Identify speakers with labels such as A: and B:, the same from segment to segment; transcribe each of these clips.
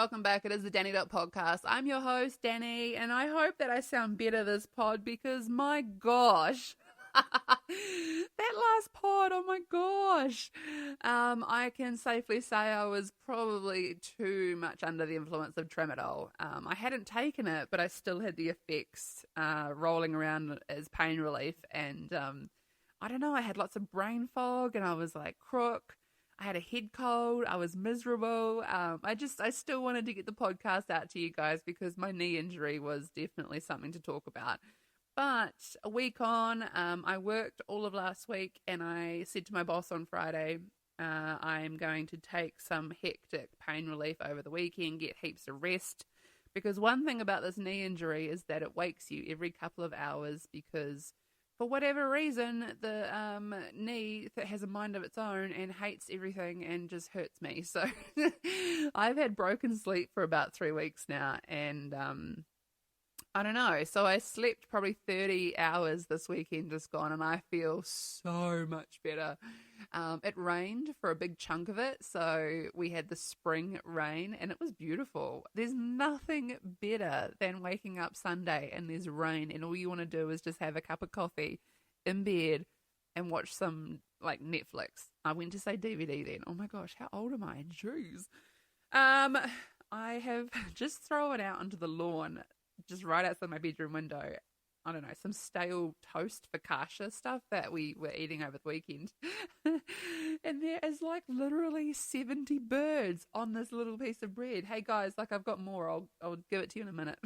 A: welcome back. It is the Danny Podcast. I'm your host, Danny, and I hope that I sound better this pod because my gosh, that last pod, oh my gosh. I can safely say I was probably too much under the influence of tramadol. I hadn't taken it, but I still had the effects rolling around as pain relief, and I don't know, I had lots of brain fog, and I was like crook. I had a head cold. I was miserable. I still wanted to get the podcast out to you guys because my knee injury was definitely something to talk about. But a week on, I worked all of last week, and I said to my boss on Friday, I'm going to take some hectic pain relief over the weekend, get heaps of rest. Because one thing about this knee injury is that it wakes you every couple of hours because for whatever reason, the knee that has a mind of its own and hates everything and just hurts me. So I've had broken sleep for about 3 weeks now, and I don't know. So I slept probably 30 hours this weekend just gone, and I feel so much better. It rained for a big chunk of it, so we had the spring rain, and it was beautiful. There's nothing better than waking up Sunday and there's rain, and all you want to do is just have a cup of coffee in bed and watch some, like, Netflix. I went to say DVD then. Oh my gosh, how old am I? Jeez. I have just thrown out onto the lawn, just right outside my bedroom window, I don't know, some stale toast focaccia stuff that we were eating over the weekend. And there is like literally 70 birds on this little piece of bread. Hey guys, like I've got more. I'll give it to you in a minute.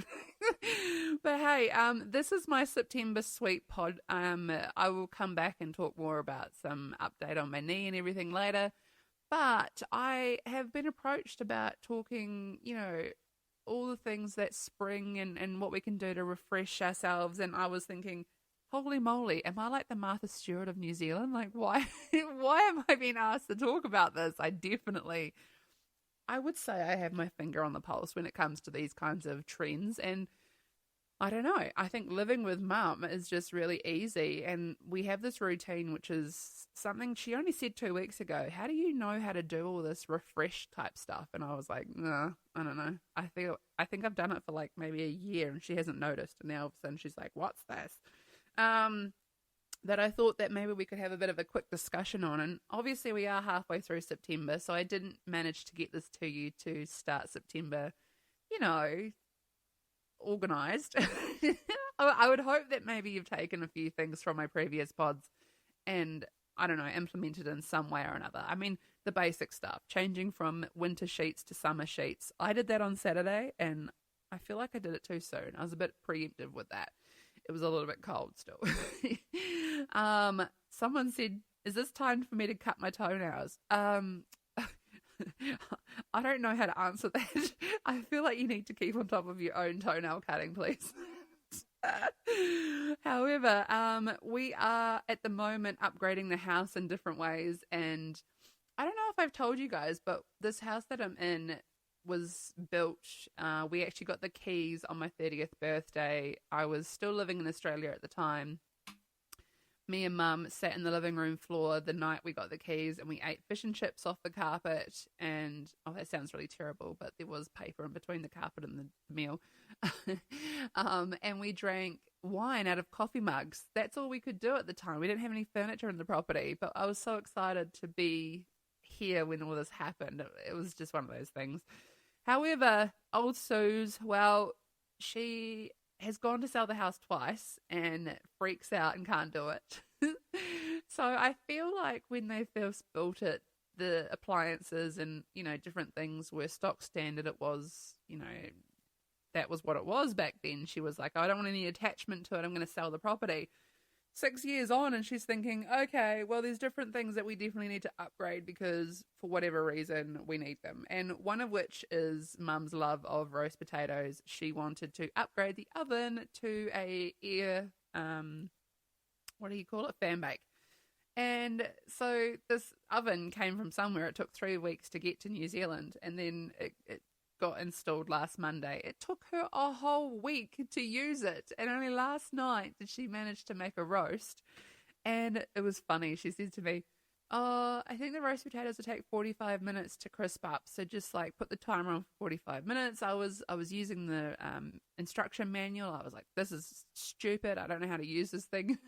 A: But hey, this is my September sweep pod. I will come back and talk more about some update on my knee and everything later. But I have been approached about talking, all the things that spring and what we can do to refresh ourselves. And I was thinking, holy moly, am I like the Martha Stewart of New Zealand? Like, why am I being asked to talk about this? I would say I have my finger on the pulse when it comes to these kinds of trends. And I don't know, I think living with mum is just really easy. And we have this routine, which is something she only said 2 weeks ago. How do you know how to do all this refresh type stuff? And I was like, no, I don't know. I think I've done it for like maybe a year and she hasn't noticed. And now all of a sudden she's like, what's this? That I thought that maybe we could have a bit of a quick discussion on. And obviously we are halfway through September, so I didn't manage to get this to you to start September, organized. I would hope that maybe you've taken a few things from my previous pods and, I don't know, implemented in some way or another. I mean, the basic stuff, changing from winter sheets to summer sheets. I did that on Saturday and I feel like I did it too soon. I was a bit preemptive with that. It was a little bit cold still. Someone said, is this time for me to cut my toenails? I don't know how to answer that. I feel like you need to keep on top of your own toenail cutting, please. However, we are at the moment upgrading the house in different ways. And I don't know if I've told you guys, but this house that I'm in was built. We actually got the keys on my 30th birthday. I was still living in Australia at the time. Me and mum sat in the living room floor the night we got the keys and we ate fish and chips off the carpet. And, oh, that sounds really terrible, but there was paper in between the carpet and the meal. And we drank wine out of coffee mugs. That's all we could do at the time. We didn't have any furniture in the property, but I was so excited to be here when all this happened. It was just one of those things. However, old Suze, well, she has gone to sell the house twice and freaks out and can't do it. So I feel like when they first built it, the appliances and, different things were stock standard. It was, that was what it was back then. She was like, I don't want any attachment to it. I'm going to sell the property. 6 years on and she's thinking, okay, well, there's different things that we definitely need to upgrade because for whatever reason we need them. And one of which is mum's love of roast potatoes. She wanted to upgrade the oven to a fan bake. And so this oven came from somewhere. It took 3 weeks to get to New Zealand and then it got installed last Monday. It took her a whole week to use it, and only last night did she manage to make a roast. And it was funny. She said to me, I think the roast potatoes would take 45 minutes to crisp up. So just like put the timer on for 45 minutes. I was using the instruction manual. I was like, this is stupid. I don't know how to use this thing.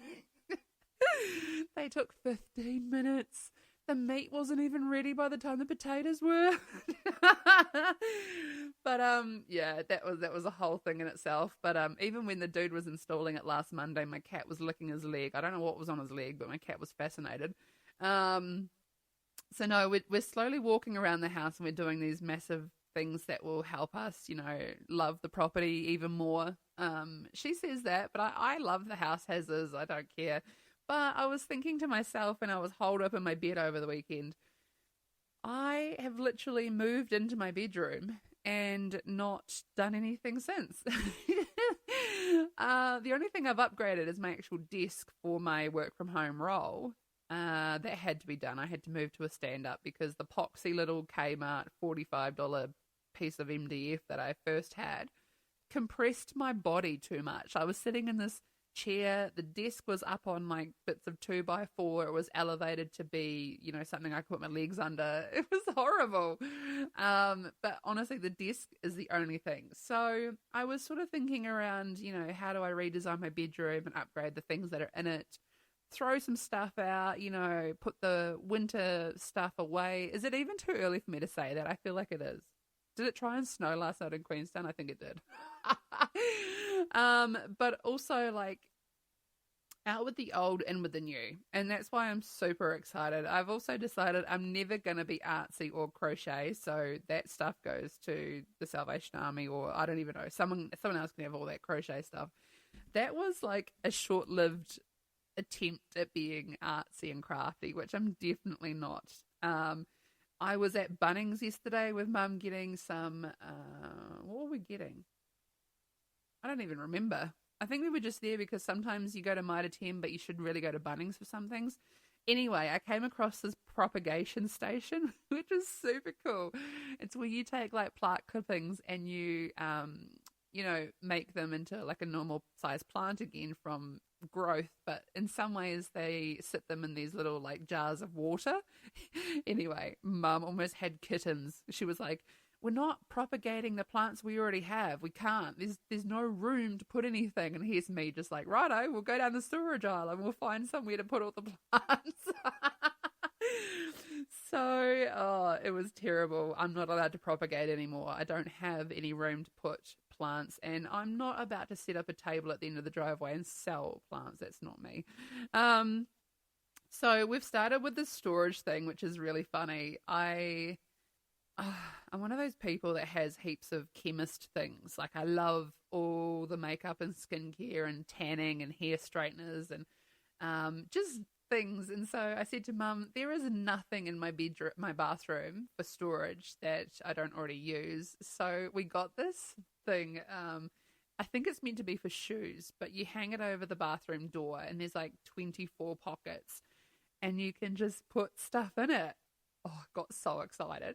A: They took 15 minutes. The meat wasn't even ready by the time the potatoes were. But yeah, that was a whole thing in itself. But even when the dude was installing it last Monday, my cat was licking his leg. I don't know what was on his leg, but my cat was fascinated. Um so no, we're slowly walking around the house and we're doing these massive things that will help us, love the property even more. She says that, but I love the house as is. I don't care. But I was thinking to myself when I was holed up in my bed over the weekend, I have literally moved into my bedroom and not done anything since. The only thing I've upgraded is my actual desk for my work from home role. That had to be done. I had to move to a stand up because the poxy little Kmart $45 piece of MDF that I first had compressed my body too much. I was sitting in this chair. The desk was up on like bits of 2x4. It was elevated to be, something I could put my legs under. It was horrible. But honestly, the desk is the only thing. So I was sort of thinking around, how do I redesign my bedroom and upgrade the things that are in it? Throw some stuff out, put the winter stuff away. Is it even too early for me to say that? I feel like it is. Did it try and snow last night in Queenstown? I think it did. But also like out with the old, in with the new. And that's why I'm super excited. I've also decided I'm never going to be artsy or crochet. So that stuff goes to the Salvation Army, or I don't even know. Someone else can have all that crochet stuff. That was like a short-lived attempt at being artsy and crafty, which I'm definitely not. I was at Bunnings yesterday with Mum getting some, what were we getting? I don't even remember. I think we were just there because sometimes you go to Mitre 10, but you should really go to Bunnings for some things. Anyway, I came across this propagation station, which is super cool. It's where you take like plant clippings and you, make them into like a normal size plant again from growth, but in some ways they sit them in these little like jars of water. Anyway, Mum almost had kittens. She was like, we're not propagating the plants we already have. We can't. There's no room to put anything. And here's me just like, righto, we'll go down the storage aisle and we'll find somewhere to put all the plants. So, it was terrible. I'm not allowed to propagate anymore. I don't have any room to put plants, and I'm not about to set up a table at the end of the driveway and sell plants. That's not me. So we've started with this storage thing, which is really funny. I'm one of those people that has heaps of chemist things. Like I love all the makeup and skincare and tanning and hair straighteners and just things. And so I said to Mum, there is nothing in my bedroom, my bathroom for storage that I don't already use. So we got this thing. I think it's meant to be for shoes, but you hang it over the bathroom door and there's like 24 pockets and you can just put stuff in it. Oh, I got so excited.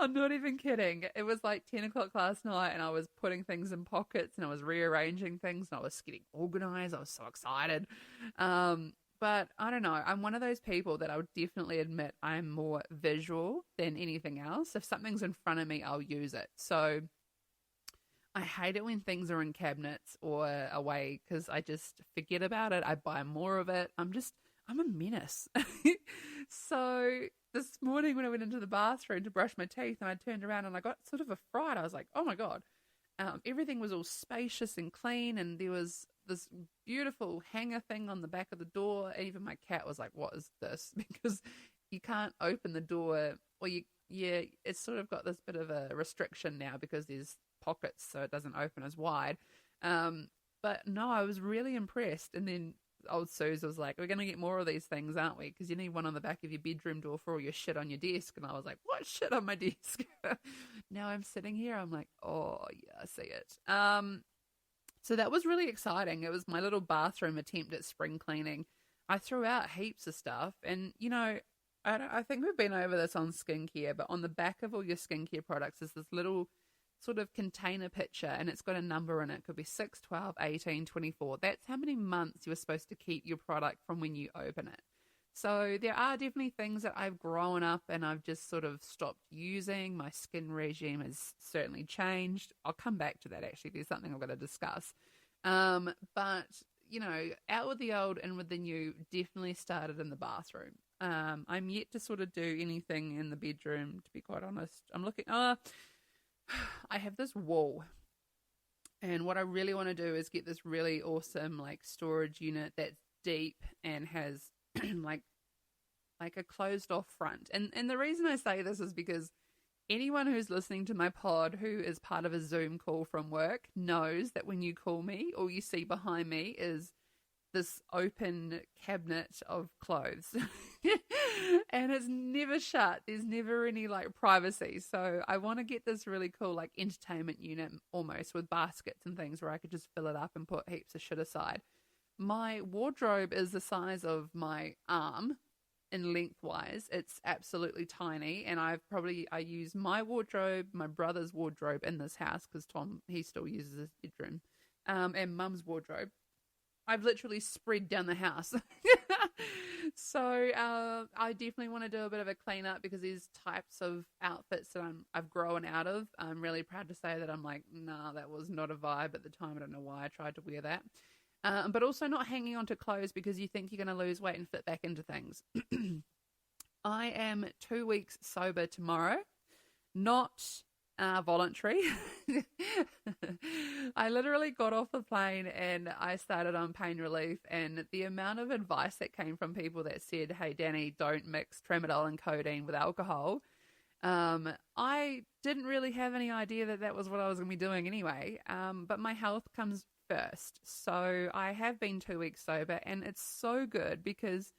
A: I'm not even kidding. It was like 10 o'clock last night and I was putting things in pockets and I was rearranging things and I was getting organized. I was so excited. But I don't know. I'm one of those people that I would definitely admit I'm more visual than anything else. If something's in front of me, I'll use it. So I hate it when things are in cabinets or away because I just forget about it. I buy more of it. I'm a menace. So this morning when I went into the bathroom to brush my teeth and I turned around and I got sort of a fright. I was like, oh my God. Everything was all spacious and clean and there was this beautiful hanger thing on the back of the door. Even my cat was like, what is this? Because you can't open the door or it's sort of got this bit of a restriction now because there's pockets so it doesn't open as wide. But no, I was really impressed. And then old Suze was like, we're going to get more of these things, aren't we? Because you need one on the back of your bedroom door for all your shit on your desk. And I was like, what shit on my desk? Now I'm sitting here. I'm like, oh, yeah, I see it. So that was really exciting. It was my little bathroom attempt at spring cleaning. I threw out heaps of stuff. And, I think we've been over this on skincare, but on the back of all your skincare products is this little sort of container picture and it's got a number in it. It could be 6, 12, 18, 24. That's how many months you're supposed to keep your product from when you open it. So there are definitely things that I've grown up and I've just sort of stopped using. My skin regime has certainly changed. I'll come back to that actually. There's something I'm going to discuss. But, you know, out with the old and with the new definitely started in the bathroom. I'm yet to sort of do anything in the bedroom, to be quite honest. I'm looking, I have this wall. And what I really want to do is get this really awesome like storage unit that's deep and has like a closed off front. And the reason I say this is because anyone who's listening to my pod who is part of a Zoom call from work knows that when you call me, all you see behind me is this open cabinet of clothes. And it's never shut. There's never any like privacy. So I want to get this really cool like entertainment unit almost with baskets and things where I could just fill it up and put heaps of shit aside. My wardrobe is the size of my arm in lengthwise. It's absolutely tiny, and I use my wardrobe, my brother's wardrobe in this house because Tom, he still uses his bedroom, and mum's wardrobe. I've literally spread down the house. So I definitely want to do a bit of a clean up because these types of outfits that I've grown out of. I'm really proud to say that I'm like, nah, that was not a vibe at the time. I don't know why I tried to wear that. But also not hanging on to clothes because you think you're going to lose weight and fit back into things. I am 2 weeks sober tomorrow, not voluntary. I literally got off the plane and I started on pain relief, and the amount of advice that came from people that said, hey, Danny, don't mix tramadol and codeine with alcohol. I didn't really have any idea that that was what I was going to be doing anyway. But my health comes first. So I have been 2 weeks sober, and it's so good because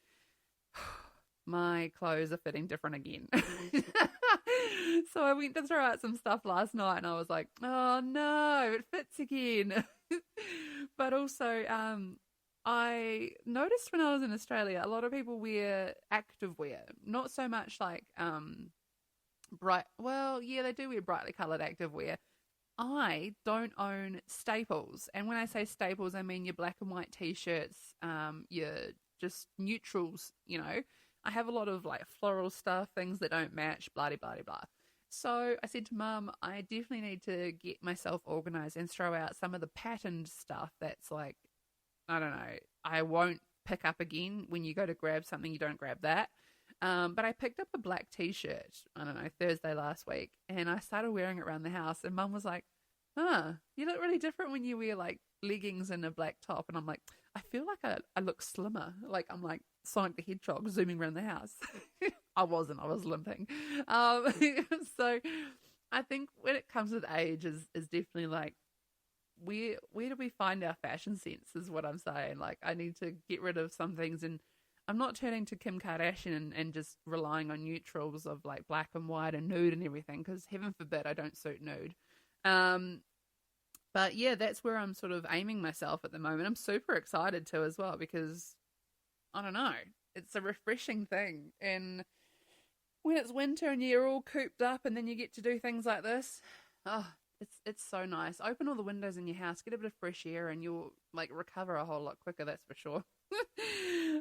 A: my clothes are fitting different again. So I went to throw out some stuff last night and I was like, oh no, it fits again. But also, I noticed when I was in Australia, a lot of people wear activewear, not so much like bright, well, yeah, they do wear brightly coloured activewear. I don't own staples. And when I say staples, I mean your black and white t-shirts, your just neutrals, you know. I have a lot of like floral stuff, things that don't match, blah, blah, blah, blah. So I said to Mum, I definitely need to get myself organised and throw out some of the patterned stuff that's like, I don't know, I won't pick up again. When you go to grab something, you don't grab that. But I picked up a black t-shirt, I don't know, Thursday last week, and I started wearing it around the house, and Mum was like, you look really different when you wear like leggings and a black top. And I'm like, I feel like I look slimmer. Like I'm like Sonic the Hedgehog zooming around the house. I was limping. So I think when it comes with age is definitely like, where do we find our fashion sense is what I'm saying. Like I need to get rid of some things, and I'm not turning to Kim Kardashian and just relying on neutrals of like black and white and nude and everything, because heaven forbid I don't suit nude. But yeah, that's where I'm sort of aiming myself at the moment. I'm super excited too as well because I don't know, it's a refreshing thing. And when it's winter and you're all cooped up and then you get to do things like this, it's so nice. Open all the windows in your house, get a bit of fresh air, and you'll like recover a whole lot quicker, that's for sure.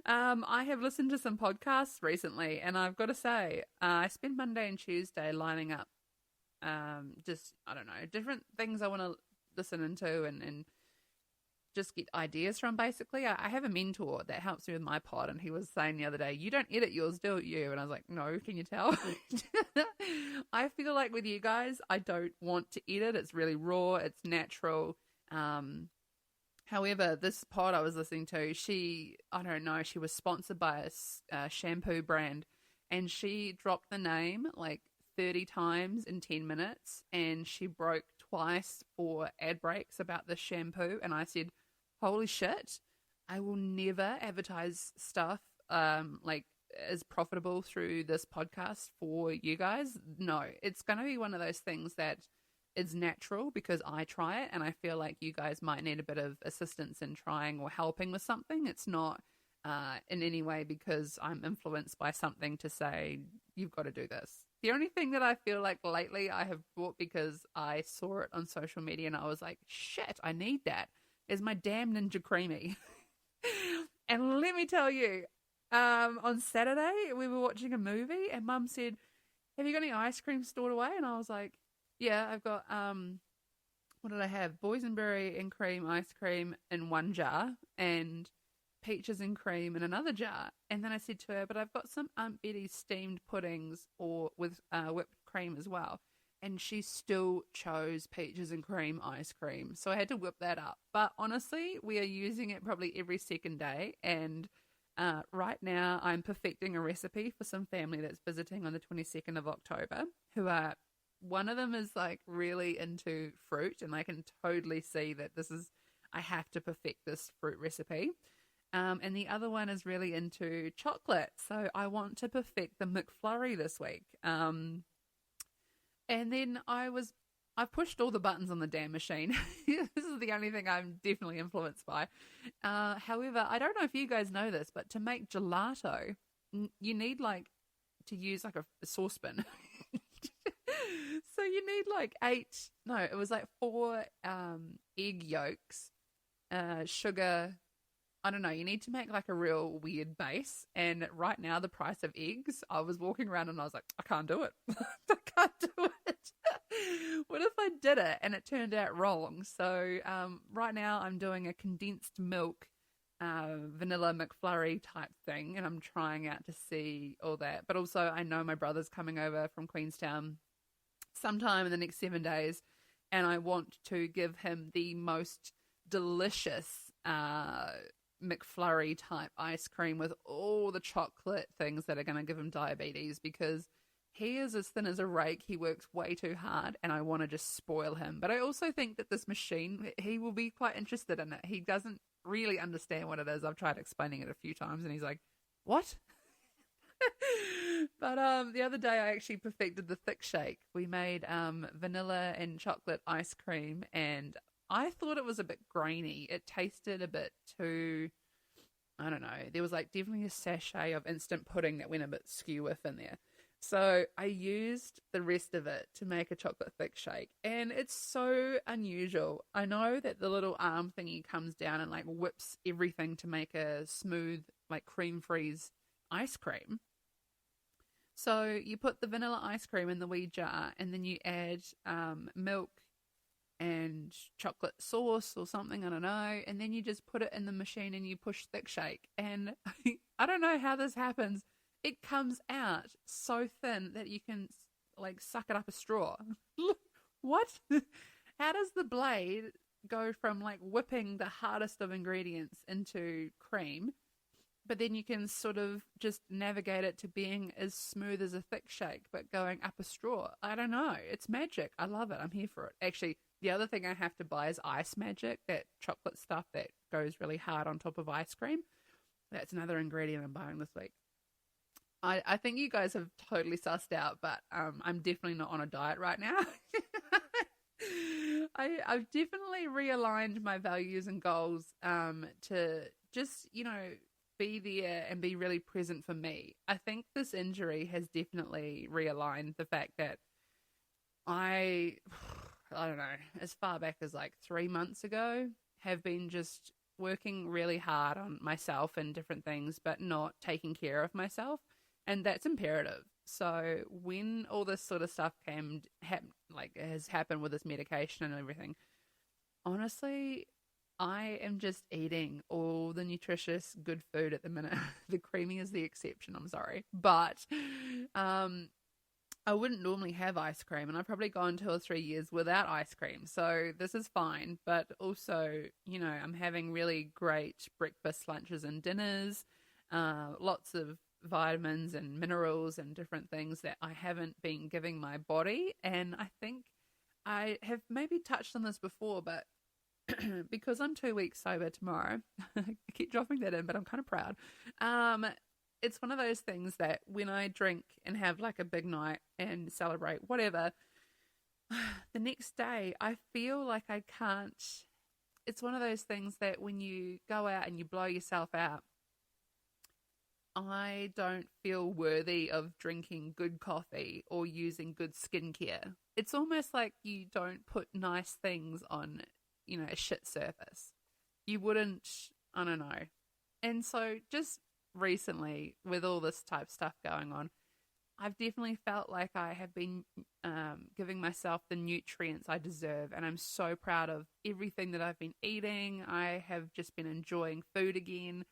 A: I have listened to some podcasts recently, and I've got to say, I spend Monday and Tuesday lining up just, I don't know, different things I want to listen into and just get ideas from. Basically, I have a mentor that helps me with my pod, and he was saying the other day, you don't edit yours, do you? And I was like, no, can you tell? I feel like with you guys, I don't want to edit. It's really raw, it's natural. However, this pod I was listening to, I don't know, she was sponsored by a shampoo brand, and she dropped the name like 30 times in 10 minutes, and she broke twice for ad breaks about this shampoo. And I said, holy shit, I will never advertise stuff like as profitable through this podcast for you guys. No, it's going to be one of those things that is natural because I try it, and I feel like you guys might need a bit of assistance in trying or helping with something. It's not in any way because I'm influenced by something to say, you've got to do this. The only thing that I feel like lately I have bought because I saw it on social media and I was like, shit, I need that, is my damn Ninja Creamy. And let me tell you, On Saturday, we were watching a movie, and Mum said, "Have you got any ice cream stored away?" And I was like, "Yeah, I've got what did I have? Boysenberry and cream ice cream in one jar, and peaches and cream in another jar." And then I said to her, "But I've got some Aunt Betty's steamed puddings or with whipped cream as well." And she still chose peaches and cream ice cream. So I had to whip that up. But honestly, we are using it probably every second day. And right now, I'm perfecting a recipe for some family that's visiting on the 22nd of October, who are, one of them is like really into fruit. And I can totally see that I have to perfect this fruit recipe. And the other one is really into chocolate. So I want to perfect the McFlurry this week. And then I've pushed all the buttons on the damn machine. This is the only thing I'm definitely influenced by. However, I don't know if you guys know this, but to make gelato, you need like to use like a saucepan. So you need like four egg yolks, sugar. I don't know, you need to make like a real weird base. And right now, the price of eggs, I was walking around and I was like, I can't do it. I can't do it. What if I did it and it turned out wrong? So right now, I'm doing a condensed milk vanilla McFlurry type thing. And I'm trying out to see all that. But also, I know my brother's coming over from Queenstown sometime in the next 7 days. And I want to give him the most delicious McFlurry type ice cream with all the chocolate things that are going to give him diabetes, because he is as thin as a rake. He works way too hard and I want to just spoil him. But I also think that this machine, he will be quite interested in it. He doesn't really understand what it is. I've tried explaining it a few times and he's like, what? But the other day I actually perfected the thick shake. We made vanilla and chocolate ice cream, and I thought it was a bit grainy. It tasted a bit too, I don't know. There was like definitely a sachet of instant pudding that went a bit skew with in there. So I used the rest of it to make a chocolate thick shake, and it's so unusual. I know that the little arm thingy comes down and like whips everything to make a smooth, like cream freeze ice cream. So you put the vanilla ice cream in the wee jar, and then you add milk and chocolate sauce or something, I don't know, and then you just put it in the machine and you push thick shake. And I don't know how this happens. It comes out so thin that you can like suck it up a straw. What? How does the blade go from like whipping the hardest of ingredients into cream, but then you can sort of just navigate it to being as smooth as a thick shake, but going up a straw? I don't know. It's magic. I love it. I'm here for it. Actually, the other thing I have to buy is Ice Magic, that chocolate stuff that goes really hard on top of ice cream. That's another ingredient I'm buying this week. I think you guys have totally sussed out, but I'm definitely not on a diet right now. I've definitely realigned my values and goals to just, be there and be really present for me. I think this injury has definitely realigned the fact that I don't know, as far back as like 3 months ago, have been just working really hard on myself and different things, but not taking care of myself. And that's imperative. So when all this sort of stuff has happened with this medication and everything, honestly, I am just eating all the nutritious, good food at the minute. The creamy is the exception, I'm sorry. But I wouldn't normally have ice cream, and I've probably gone 2 or 3 years without ice cream. So this is fine. But also, I'm having really great breakfast, lunches, and dinners. Lots of vitamins and minerals and different things that I haven't been giving my body. And I think I have maybe touched on this before, but because I'm 2 weeks sober tomorrow, I keep dropping that in, but I'm kind of proud. It's one of those things that when I drink and have like a big night and celebrate whatever, the next day I feel like I can't. It's one of those things that when you go out and you blow yourself out, I don't feel worthy of drinking good coffee or using good skincare. It's almost like you don't put nice things on, a shit surface. You wouldn't, I don't know. And so just recently with all this type of stuff going on, I've definitely felt like I have been giving myself the nutrients I deserve, and I'm so proud of everything that I've been eating. I have just been enjoying food again.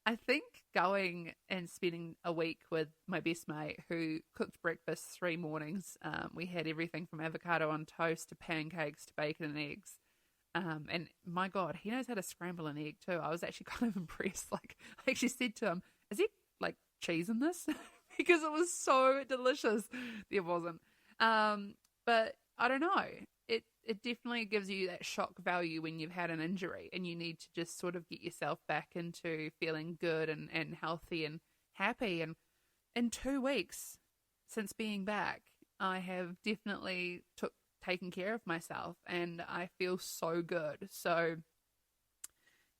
A: I think going and spending a week with my best mate who cooked breakfast 3 mornings. We had everything from avocado on toast to pancakes to bacon and eggs. And my God, he knows how to scramble an egg too. I was actually kind of impressed. Like, I actually said to him, "Is there like cheese in this?" Because it was so delicious. There wasn't. But I don't know. It definitely gives you that shock value when you've had an injury and you need to just sort of get yourself back into feeling good and healthy and happy. And in 2 weeks since being back, I have definitely taken care of myself and I feel so good. So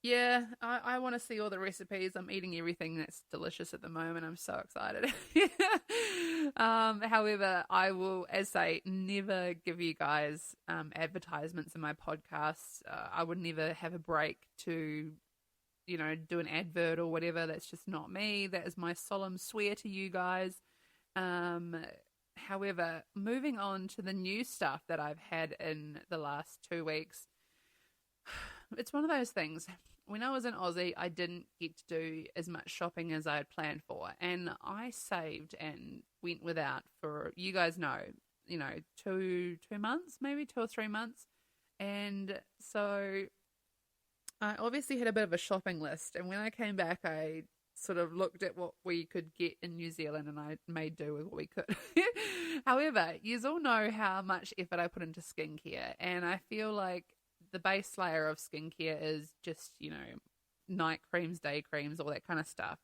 A: yeah, I want to see all the recipes. I'm eating everything that's delicious at the moment. I'm so excited. However, I will, as I never give you guys advertisements in my podcasts. I would never have a break to, do an advert or whatever. That's just not me. That is my solemn swear to you guys. However, moving on to the new stuff that I've had in the last 2 weeks, it's one of those things. When I was in Aussie, I didn't get to do as much shopping as I had planned for, and I saved and went without for, you guys know, 2 months, maybe 2 or 3 months, and so I obviously had a bit of a shopping list, and when I came back, I sort of looked at what we could get in New Zealand and I made do with what we could. However, you all know how much effort I put into skincare, and I feel like the base layer of skincare is just, night creams, day creams, all that kind of stuff.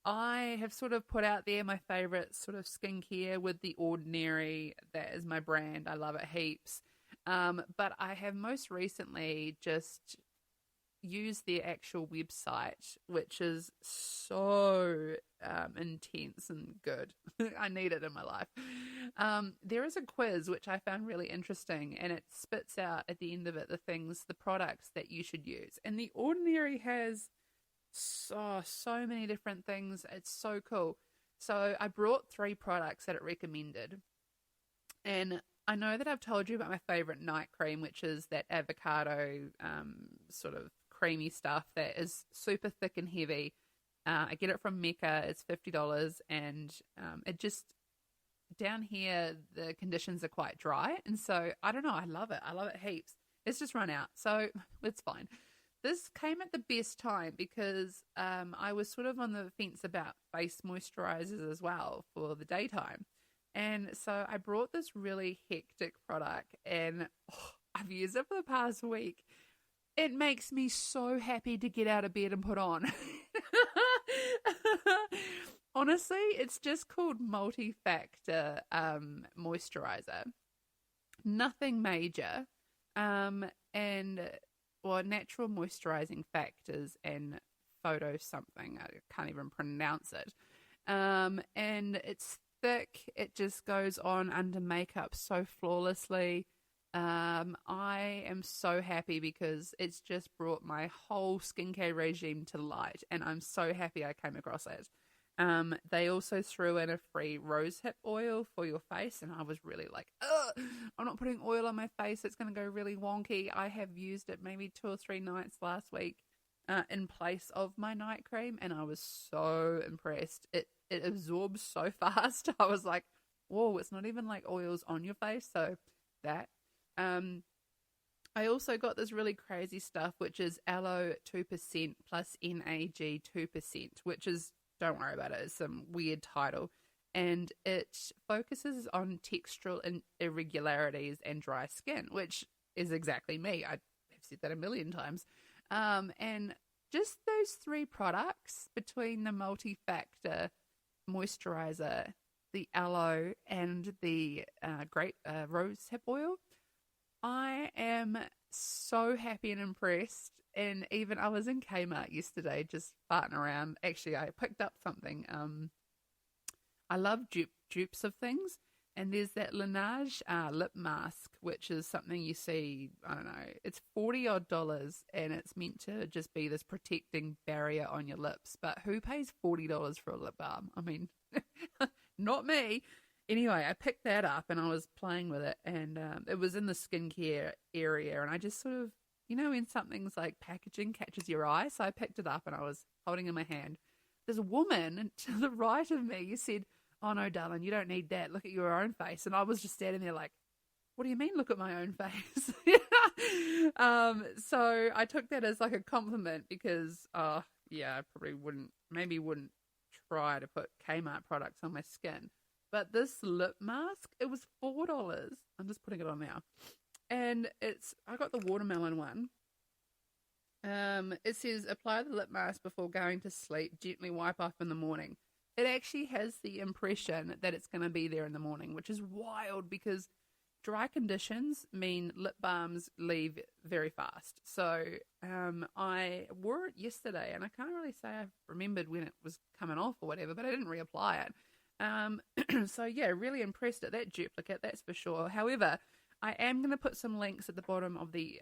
A: I have sort of put out there my favorite sort of skincare with The Ordinary. That is my brand. I love it heaps. But I have most recently just used their actual website, which is so intense and good. I need it in my life. There is a quiz which I found really interesting, and it spits out at the end of it the products that you should use. And The Ordinary has so many different things. It's so cool. So I brought 3 products that it recommended, and I know that I've told you about my favorite night cream, which is that avocado sort of creamy stuff that is super thick and heavy. I get it from Mecca. It's $50, and it just, down here the conditions are quite dry, and so I don't know, I love it heaps. It's just run out, so it's fine. This came at the best time because I was sort of on the fence about face moisturizers as well for the daytime, and so I brought this really hectic product, and I've used it for the past week. It makes me so happy to get out of bed and put on. Honestly, it's just called multi-factor moisturizer. Nothing major. Natural moisturizing factors and photo something. I can't even pronounce it. And it's thick. It just goes on under makeup so flawlessly. I am so happy because it's just brought my whole skincare regime to light, and I'm so happy I came across it. They also threw in a free rosehip oil for your face, and I was really like, ugh, I'm not putting oil on my face. It's going to go really wonky. I have used it maybe 2 or 3 nights last week in place of my night cream, and I was so impressed. It absorbs so fast. I was like, whoa, it's not even like oils on your face. So that. I also got this really crazy stuff, which is aloe 2% plus NAG 2%, which is, don't worry about it, it's some weird title. And it focuses on textural irregularities and dry skin, which is exactly me. I have said that a million times. And just those 3 products between the multi-factor moisturizer, the aloe, and the great rosehip oil, I am so happy and impressed. And even I was in Kmart yesterday just farting around. Actually, I picked up something. I love dupes of things. And there's that Laneige lip mask, which is something you see, I don't know, it's $40 and it's meant to just be this protecting barrier on your lips. But who pays $40 for a lip balm? I mean, not me. Anyway, I picked that up and I was playing with it, and it was in the skincare area, and I just sort of, when something's like packaging catches your eye, so I picked it up and I was holding it in my hand. There's a woman to the right of me. You said, "Oh no, darling, you don't need that. Look at your own face." And I was just standing there like, "What do you mean, look at my own face?" So I took that as like a compliment because, yeah, I probably wouldn't try to put Kmart products on my skin. But this lip mask, it was $4. I'm just putting it on now. And I got the watermelon one. It says, apply the lip mask before going to sleep. Gently wipe off in the morning. It actually has the impression that it's going to be there in the morning, which is wild because dry conditions mean lip balms leave very fast. So I wore it yesterday, and I can't really say I remembered when it was coming off or whatever, but I didn't reapply it. So yeah, really impressed at that duplicate, that's for sure. However, I am going to put some links at the bottom of the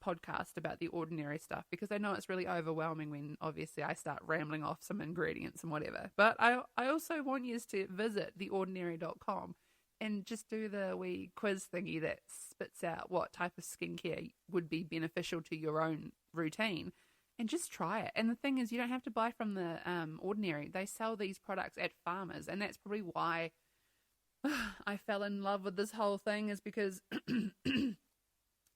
A: podcast about the Ordinary stuff, because I know it's really overwhelming when obviously I start rambling off some ingredients and whatever. But I also want you to visit theordinary.com and just do the wee quiz thingy that spits out what type of skincare would be beneficial to your own routine. And just try it. And the thing is, you don't have to buy from the Ordinary. They sell these products at farmers. And that's probably why I fell in love with this whole thing, is because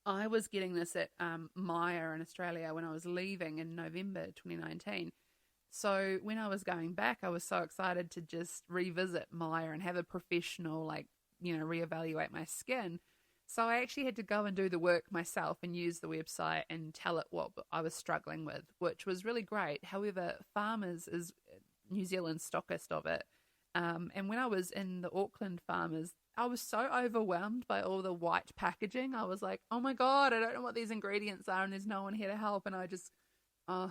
A: I was getting this at Myer in Australia when I was leaving in November 2019. So when I was going back, I was so excited to just revisit Myer and have a professional, reevaluate my skin. So I actually had to go and do the work myself and use the website and tell it what I was struggling with, which was really great. However, Farmers is New Zealand's stockist of it. And when I was in the Auckland Farmers, I was so overwhelmed by all the white packaging. I was like, oh my God, I don't know what these ingredients are, and there's no one here to help. And I just, I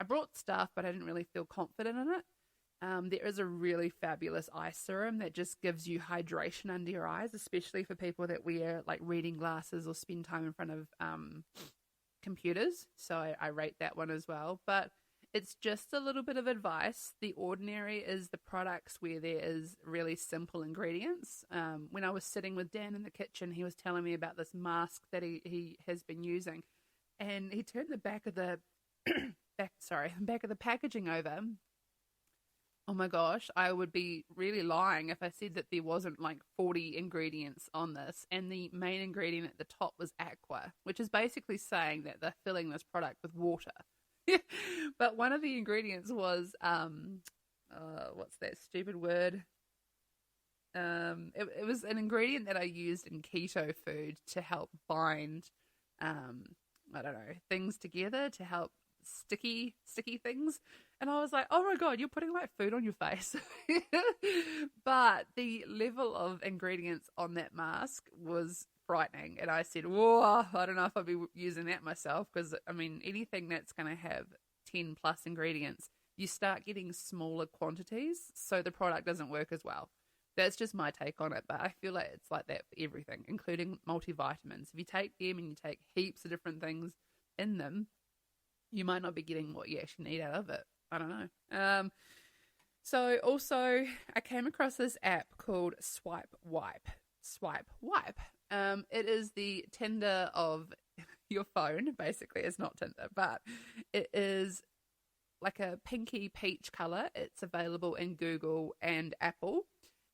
A: brought stuff, but I didn't really feel confident in it. There is a really fabulous eye serum that just gives you hydration under your eyes, especially for people that wear like reading glasses or spend time in front of computers. So I rate that one as well. But it's just a little bit of advice. The Ordinary is the products where there is really simple ingredients. When I was sitting with Dan in the kitchen, he was telling me about this mask that he has been using, and he turned the back of the back of the packaging over. Oh my gosh, I would be really lying if I said that there wasn't like 40 ingredients on this, and the main ingredient at the top was aqua, which is basically saying that they're filling this product with water. But one of the ingredients was, what's that stupid word? It was an ingredient that I used in keto food to help bind, I don't know, things together to help sticky things. And I was like, oh my God, you're putting like food on your face. But the level of ingredients on that mask was frightening. And I said, whoa, I don't know if I'll be using that myself, because I mean, anything that's going to have 10 plus ingredients, you start getting smaller quantities, so the product doesn't work as well. That's just my take on it, but I feel like it's like that for everything, including multivitamins. If you take them and you take heaps of different things in them, you might not be getting what you actually need out of it. I don't know. So also, I came across this app called Swipe Wipe. Swipe Wipe. It is the Tinder of your phone. Basically, it's not Tinder, but it is like a pinky peach color. It's available in Google and Apple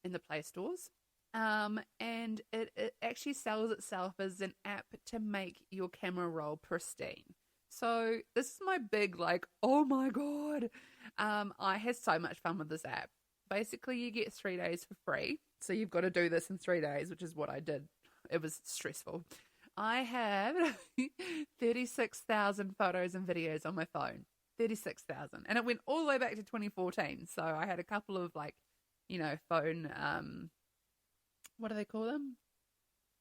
A: in the Play stores. And it actually sells itself as an app to make your camera roll pristine. So this is my big, like, oh my God. I had so much fun with this app. Basically, you get 3 days for free. So you've got to do this in 3 days, which is what I did. It was stressful. I have 36,000 photos and videos on my phone. 36,000. And it went all the way back to 2014. So I had a couple of, like, phone, what do they call them?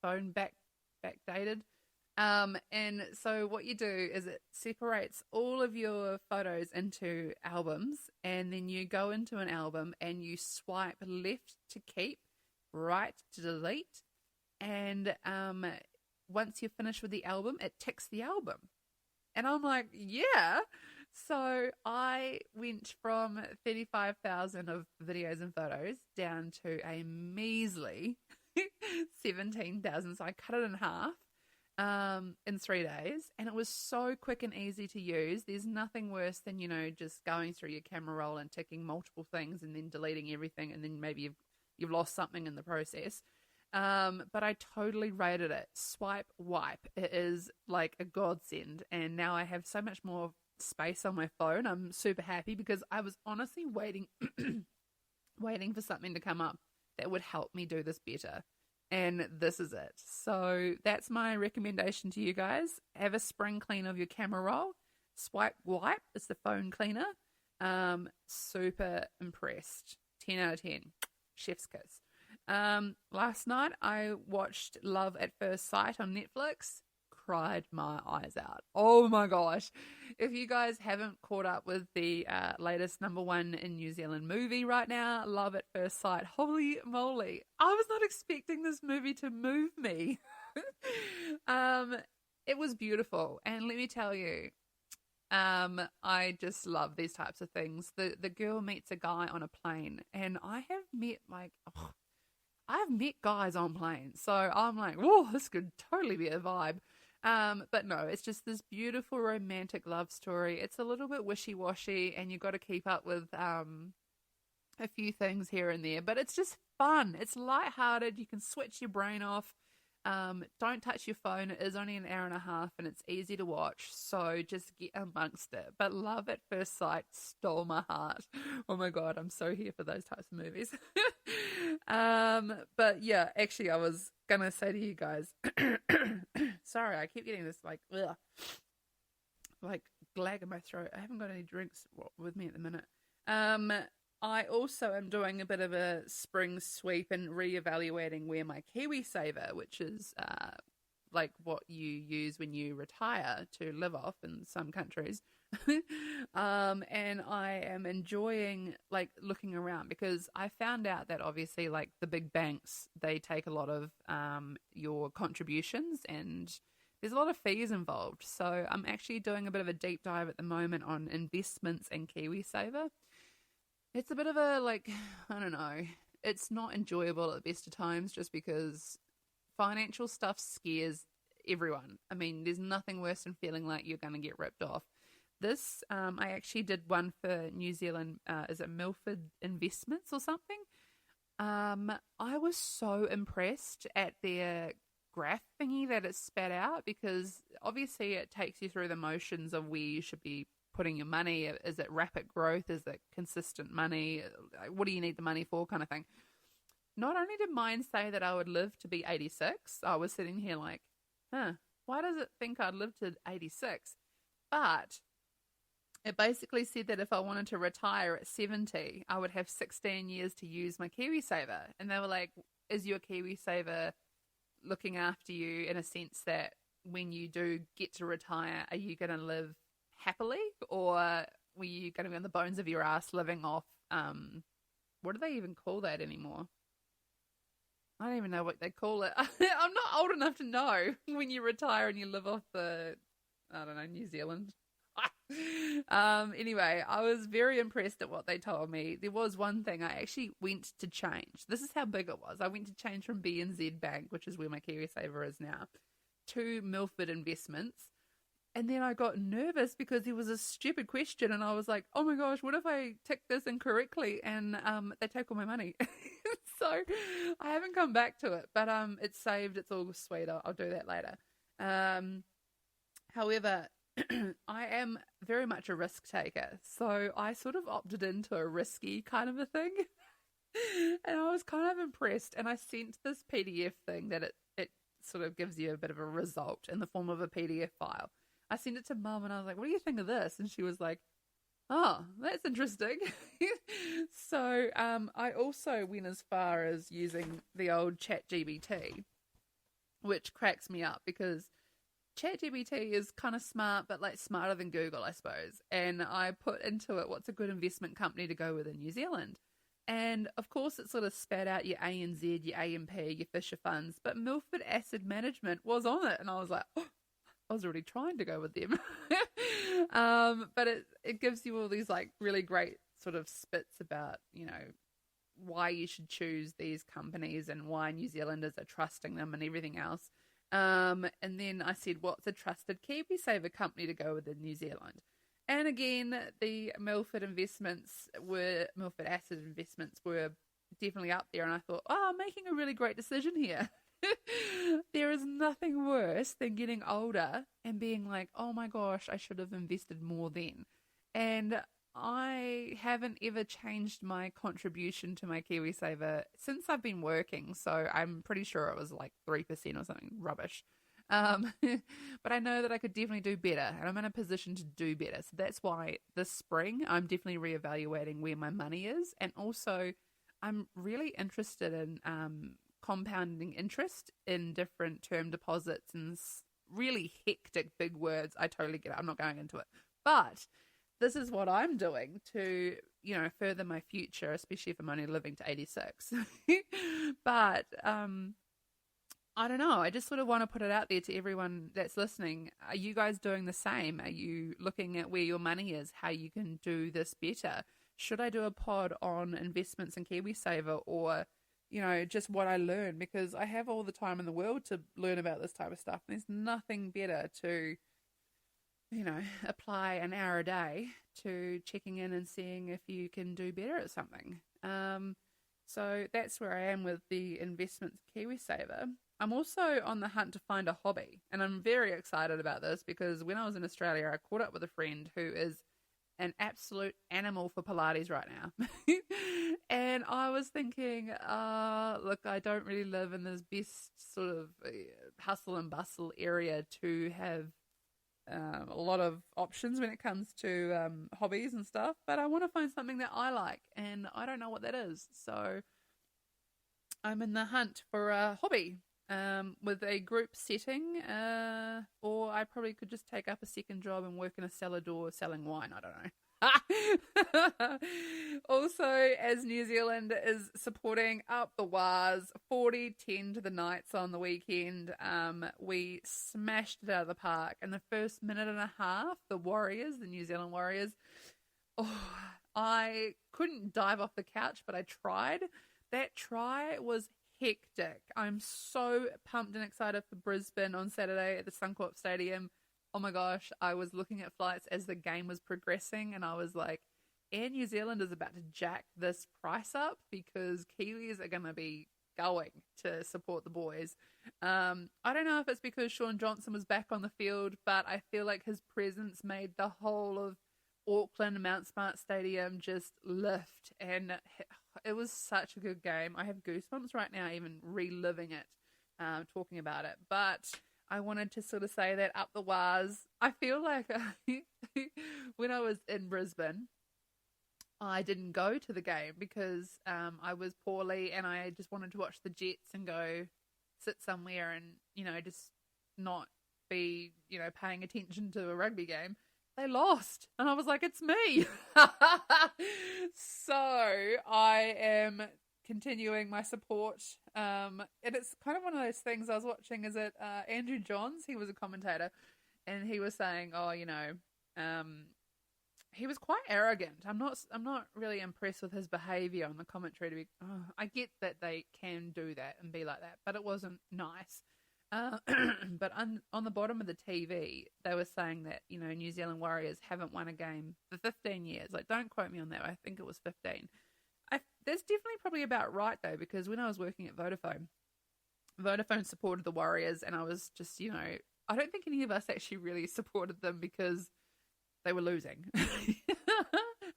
A: Phone backdated. And so what you do is it separates all of your photos into albums, and then you go into an album and you swipe left to keep right to delete, and once you're finished with the album, it ticks the album. And I'm like, yeah. So I went from 35,000 of videos and photos down to a measly 17,000. So I cut it in half in 3 days, and it was so quick and easy to use. There's nothing worse than, just going through your camera roll and ticking multiple things and then deleting everything, and then maybe you've lost something in the process. But I totally rated it. Swipe wipe. It is like a godsend, and now I have so much more space on my phone. I'm super happy because I was honestly waiting waiting for something to come up that would help me do this better. And this is it. So that's my recommendation to you guys. Have a spring clean of your camera roll. Swipe wipe is the phone cleaner. Super impressed. 10 out of 10. Chef's kiss. Last night I watched Love at First Sight on Netflix. Cried my eyes out. Oh my gosh. If you guys haven't caught up with the latest #1 in New Zealand movie right now, Love at First Sight, holy moly. I was not expecting this movie to move me. It was beautiful. And let me tell you, I just love these types of things. The girl meets a guy on a plane, and I have met I've met guys on planes, so I'm like, whoa, this could totally be a vibe. But no, it's just this beautiful romantic love story. It's a little bit wishy-washy, and you've got to keep up with a few things here and there, but it's just fun. It's lighthearted. You can switch your brain off. Don't touch your phone. It is only an hour and a half, and it's easy to watch, so just get amongst it. But Love at First Sight stole my heart. Oh my god, I'm so here for those types of movies. But yeah, actually I was gonna say to you guys, sorry, I keep getting this like glag in my throat. I haven't got any drinks with me at the minute. I also am doing a bit of a spring sweep and reevaluating where my KiwiSaver, which is like what you use when you retire to live off in some countries. And I am enjoying like looking around, because I found out that obviously like the big banks, they take a lot of your contributions, and there's a lot of fees involved. So I'm actually doing a bit of a deep dive at the moment on investments and KiwiSaver. It's a bit of a, like, I don't know, it's not enjoyable at the best of times, just because financial stuff scares everyone. I mean, there's nothing worse than feeling like you're going to get ripped off. This, I actually did one for New Zealand, is it Milford Investments or something? I was so impressed at their graph thingy that it spat out, because obviously it takes you through the motions of where you should be putting your money. Is it rapid growth? Is it consistent money? What do you need the money for, kind of thing? Not only did mine say that I would live to be 86, I was sitting here like, why does it think I'd live to 86? But it basically said that if I wanted to retire at 70, I would have 16 years to use my KiwiSaver. And they were like, is your KiwiSaver looking after you in a sense that when you do get to retire, are you going to live happily, or were you going to be on the bones of your ass living off, what do they even call that anymore? I don't even know what they call it. I'm not old enough to know when you retire and you live off the, I don't know, New Zealand. Anyway, I was very impressed at what they told me. There was one thing I actually went to change. This is how big it was. I went to change from BNZ Bank, which is where my KiwiSaver is now, to Milford Investments. And then I got nervous because there was a stupid question, and I was like, oh my gosh, what if I tick this incorrectly and they take all my money? So I haven't come back to it, but it's saved. It's all sweet. I'll do that later. However, I am very much a risk taker. So I sort of opted into a risky kind of a thing. And I was kind of impressed. And I sent this PDF thing that it sort of gives you a bit of a result in the form of a PDF file. I sent it to Mum, and I was like, what do you think of this? And she was like, oh, that's interesting. So I also went as far as using the old ChatGPT, which cracks me up, because ChatGPT is kind of smart, but like smarter than Google, I suppose. And I put into it, what's a good investment company to go with in New Zealand? And of course, it sort of spat out your ANZ, your AMP, your Fisher funds, but Milford Asset Management was on it. And I was like, oh, I was already trying to go with them. But it gives you all these like really great sort of spits about, why you should choose these companies and why New Zealanders are trusting them and everything else. And then I said, what's a trusted KiwiSaver company to go with in New Zealand? And again, the Milford Asset Investments were definitely up there. And I thought, I'm making a really great decision here. There is nothing worse than getting older and being like, oh my gosh, I should have invested more then. And I haven't ever changed my contribution to my KiwiSaver since I've been working. So I'm pretty sure it was like 3% or something rubbish. But I know that I could definitely do better, and I'm in a position to do better. So that's why this spring I'm definitely reevaluating where my money is. And also I'm really interested in compounding interest in different term deposits and really hectic big words. I totally get it. I'm not going into it. But this is what I'm doing to, further my future, especially if I'm only living to 86. But I don't know. I just sort of want to put it out there to everyone that's listening. Are you guys doing the same? Are you looking at where your money is, how you can do this better? Should I do a pod on investments in KiwiSaver or, just what I learn? Because I have all the time in the world to learn about this type of stuff. There's nothing better to apply an hour a day to checking in and seeing if you can do better at something. So that's where I am with the investments KiwiSaver. I'm also on the hunt to find a hobby, and I'm very excited about this because when I was in Australia, I caught up with a friend who is an absolute animal for Pilates right now. And I was thinking, look, I don't really live in this best sort of hustle and bustle area to have a lot of options when it comes to hobbies and stuff, but I want to find something that I like, and I don't know what that is. So I'm in the hunt for a hobby with a group setting, or I probably could just take up a second job and work in a cellar door selling wine. I don't know. Also, as New Zealand is supporting Up the Waz 40-10 to the Knights on the weekend, we smashed it out of the park. In the first minute and a half, the New Zealand Warriors, I couldn't dive off the couch, but I tried. That try was hectic. I'm so pumped and excited for Brisbane on Saturday at the Suncorp Stadium. Oh my gosh, I was looking at flights as the game was progressing, and I was like, Air New Zealand is about to jack this price up because Kiwis are going to be going to support the boys. I don't know if it's because Sean Johnson was back on the field, but I feel like his presence made the whole of Auckland Mount Smart Stadium just lift, and it was such a good game. I have goosebumps right now even reliving it, talking about it. But I wanted to sort of say that Up the Waz, I feel like when I was in Brisbane, I didn't go to the game because I was poorly and I just wanted to watch the Jets and go sit somewhere and, just not be, paying attention to a rugby game. They lost. And I was like, it's me. So I am continuing my support. And it's kind of one of those things I was watching. Is it Andrew Johns? He was a commentator, and he was saying, he was quite arrogant. I'm not really impressed with his behaviour on the commentary. I get that they can do that and be like that, but it wasn't nice. But on the bottom of the TV, they were saying that, New Zealand Warriors haven't won a game for 15 years. Like, don't quote me on that. I think it was 15. That's definitely probably about right, though, because when I was working at Vodafone supported the Warriors, and I was just, I don't think any of us actually really supported them because they were losing.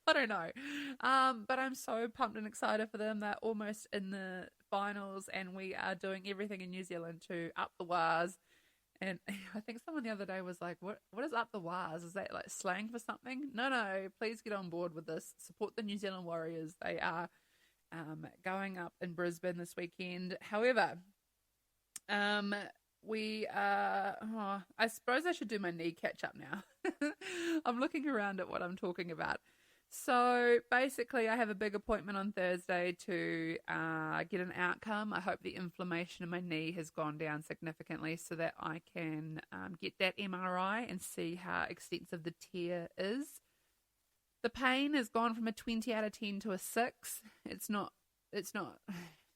A: I don't know. But I'm so pumped and excited for them. They're almost in the finals, and we are doing everything in New Zealand to up the Waz. And I think someone the other day was like, what is up the Waz? Is that like slang for something? No, please get on board with this. Support the New Zealand Warriors. They are going up in Brisbane this weekend. However, we are, I suppose I should do my knee catch up now. I'm looking around at what I'm talking about. So basically, I have a big appointment on Thursday to get an outcome. I hope the inflammation in my knee has gone down significantly so that I can get that MRI and see how extensive the tear is. The pain has gone from a 20 out of 10 to a 6. It's not,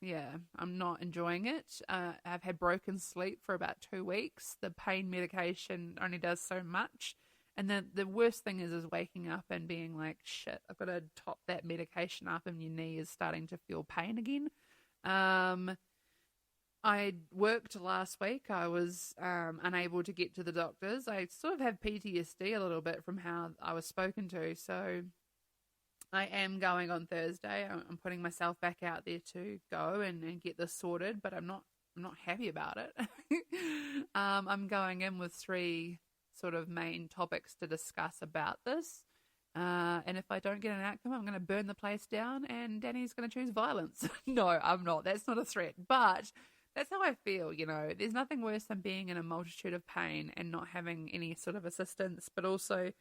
A: yeah, I'm not enjoying it. I've had broken sleep for about 2 weeks. The pain medication only does so much. And then the worst thing is waking up and being like, shit, I've got to top that medication up and your knee is starting to feel pain again. I worked last week. I was unable to get to the doctors. I sort of have PTSD a little bit from how I was spoken to. So I am going on Thursday. I'm putting myself back out there to go and get this sorted, but I'm not happy about it. I'm going in with 3 sort of main topics to discuss about this. And if I don't get an outcome, I'm going to burn the place down and Danny's going to choose violence. No, I'm not. That's not a threat. But that's how I feel, you know. There's nothing worse than being in a multitude of pain and not having any sort of assistance, but also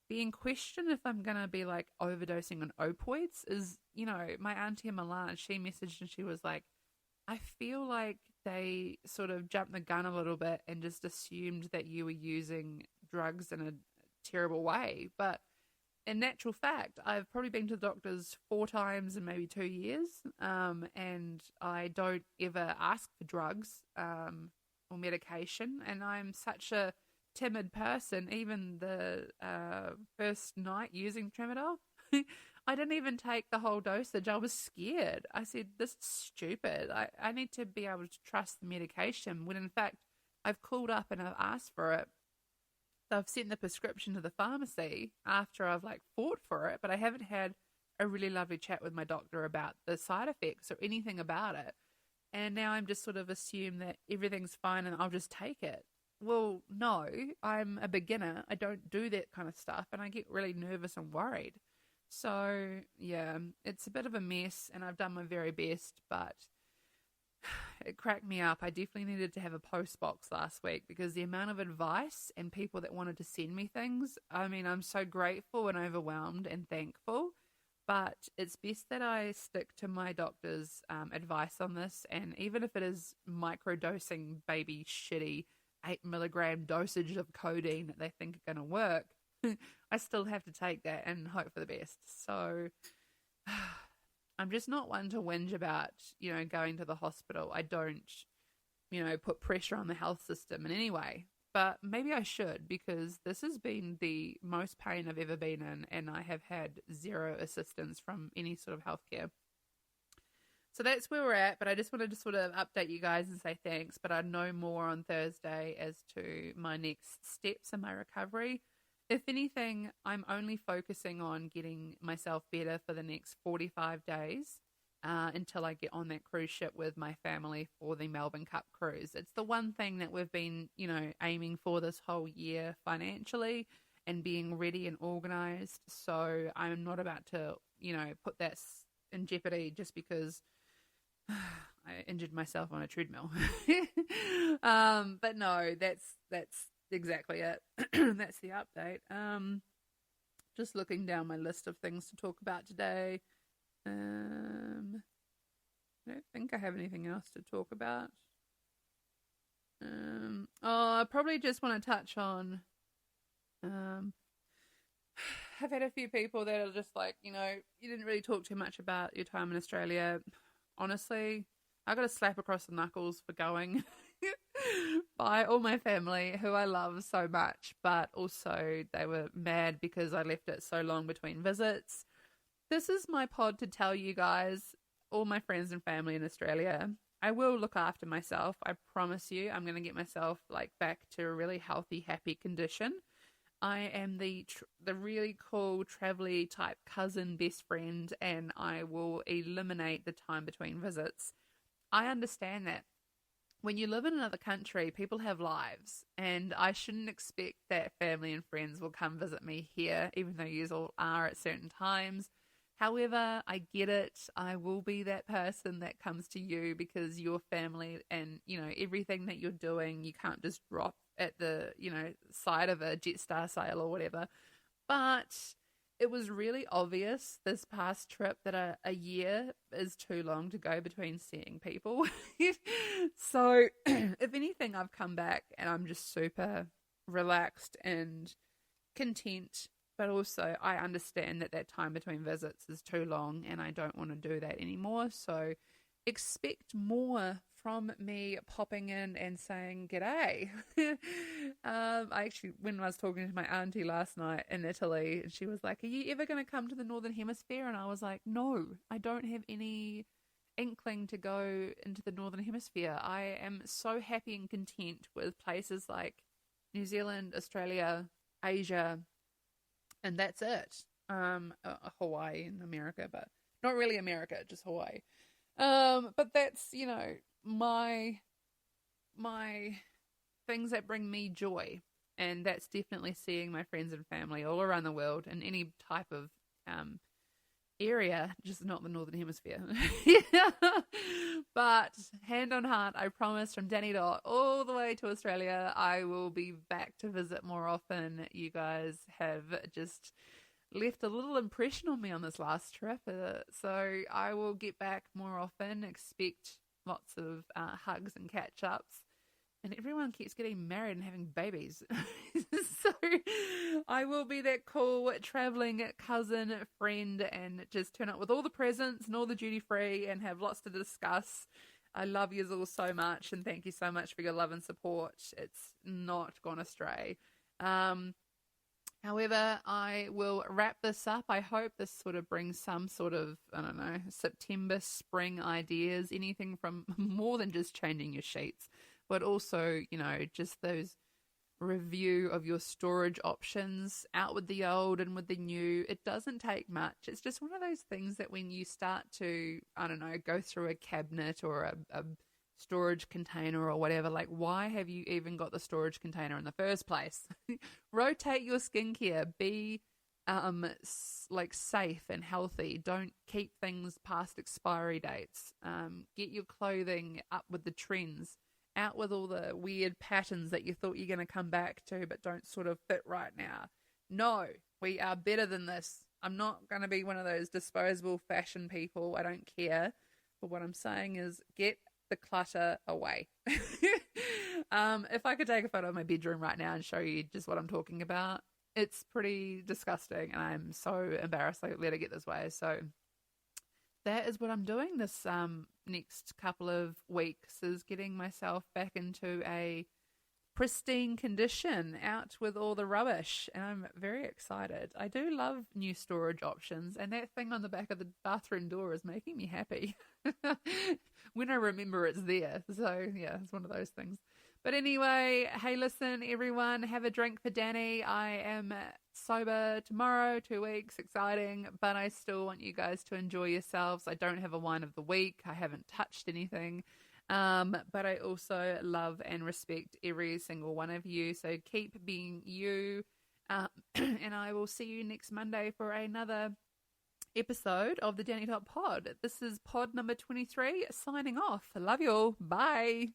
A: being questioned if I'm going to be like overdosing on opioids. Is, you know, my auntie in Milan, she messaged and she was like, I feel like they sort of jumped the gun a little bit and just assumed that you were using drugs in a terrible way. But in natural fact, I've probably been to the doctors 4 times in maybe 2 years, and I don't ever ask for drugs or medication. And I'm such a timid person. Even the first night using tramadol, I didn't even take the whole dosage. I was scared. I said, this is stupid. I need to be able to trust the medication, when in fact I've called up and I've asked for it. So I've sent the prescription to the pharmacy after I've like fought for it, but I haven't had a really lovely chat with my doctor about the side effects or anything about it. And now I'm just sort of assume that everything's fine and I'll just take it. Well, no, I'm a beginner. I don't do that kind of stuff and I get really nervous and worried. So yeah, it's a bit of a mess and I've done my very best, but it cracked me up. I definitely needed to have a post box last week because the amount of advice and people that wanted to send me things, I mean, I'm so grateful and overwhelmed and thankful, but it's best that I stick to my doctor's advice on this. And even if it is microdosing baby shitty 8 milligram dosage of codeine that they think are going to work, I still have to take that and hope for the best. So I'm just not one to whinge about, you know, going to the hospital. I don't, you know, put pressure on the health system in any way. But maybe I should, because this has been the most pain I've ever been in, and I have had 0 assistance from any sort of healthcare. So that's where we're at, but I just wanted to sort of update you guys and say thanks, but I'd know more on Thursday as to my next steps in my recovery. If anything, I'm only focusing on getting myself better for the next 45 days until I get on that cruise ship with my family for the Melbourne Cup cruise. It's the one thing that we've been, you know, aiming for this whole year financially and being ready and organized. So I'm not about to, you know, put that in jeopardy just because I injured myself on a treadmill. But no, that's exactly it. That's the update. Just looking down my list of things to talk about today. I don't think I have anything else to talk about. I probably just want to touch on. I've had a few people that are just like, you know, you didn't really talk too much about your time in Australia. Honestly, I got a slap across the knuckles for going by all my family who I love so much, but also they were mad because I left it so long between visits. This is my pod to tell you guys, all my friends and family in Australia, I will look after myself. I promise you, I'm going to get myself like back to a really healthy, happy condition. I am the really cool, travel-y type cousin, best friend, and I will eliminate the time between visits. I understand that when you live in another country, people have lives, and I shouldn't expect that family and friends will come visit me here, even though you all are at certain times. However, I get it. I will be that person that comes to you because your family and, you know, everything that you're doing, you can't just drop at the, you know, side of a Jetstar sale or whatever. But it was really obvious this past trip that a year is too long to go between seeing people. So, if anything, I've come back and I'm just super relaxed and content. But also, I understand that that time between visits is too long and I don't want to do that anymore. So, expect more from me popping in and saying g'day. I actually, when I was talking to my auntie last night in Italy, and she was like, "Are you ever going to come to the Northern Hemisphere?" And I was like, "No, I don't have any inkling to go into the Northern Hemisphere. I am so happy and content with places like New Zealand, Australia, Asia, and that's it. Hawaii and America, but not really America, just Hawaii. But that's, my things that bring me joy, and that's definitely seeing my friends and family all around the world in any type of area, just not the Northern Hemisphere. But hand on heart, I promise, from Danny Dot all the way to Australia, I will be back to visit more often. You guys have just left a little impression on me on this last trip, so I will get back more often. Expect lots of hugs and catch-ups, and everyone keeps getting married and having babies. So I will be that cool traveling cousin, friend, and just turn up with all the presents and all the duty-free and have lots to discuss. I love you all so much, and thank you so much for your love and support. It's not gone astray. However, I will wrap this up. I hope this sort of brings some sort of, I don't know, September, spring ideas, anything from more than just changing your sheets, but also, just those review of your storage options, out with the old and with the new. It doesn't take much. It's just one of those things that when you start to, I don't know, go through a cabinet or a storage container or whatever, like, why have you even got the storage container in the first place? Rotate your skincare. Be safe and healthy. Don't keep things past expiry dates. Get your clothing up with the trends, out with all the weird patterns that you thought you're going to come back to but don't sort of fit right now. No, we are better than this. I'm not going to be one of those disposable fashion people. I don't care. But what I'm saying is get the clutter away. If I could take a photo of my bedroom right now and show you just what I'm talking about, it's pretty disgusting, and I'm so embarrassed I let it get this way. So that is what I'm doing this next couple of weeks, is getting myself back into a pristine condition, out with all the rubbish, and I'm very excited. I do love new storage options, and that thing on the back of the bathroom door is making me happy when I remember it's there. So yeah, it's one of those things. But anyway, hey, listen, everyone, have a drink for Danny. I am sober tomorrow, 2 weeks, exciting, but I still want you guys to enjoy yourselves. I don't have a wine of the week. I haven't touched anything. But I also love and respect every single one of you. So keep being you. And I will see you next Monday for another episode of the Danny Top Pod. This is pod number 23, signing off. I love you all. Bye.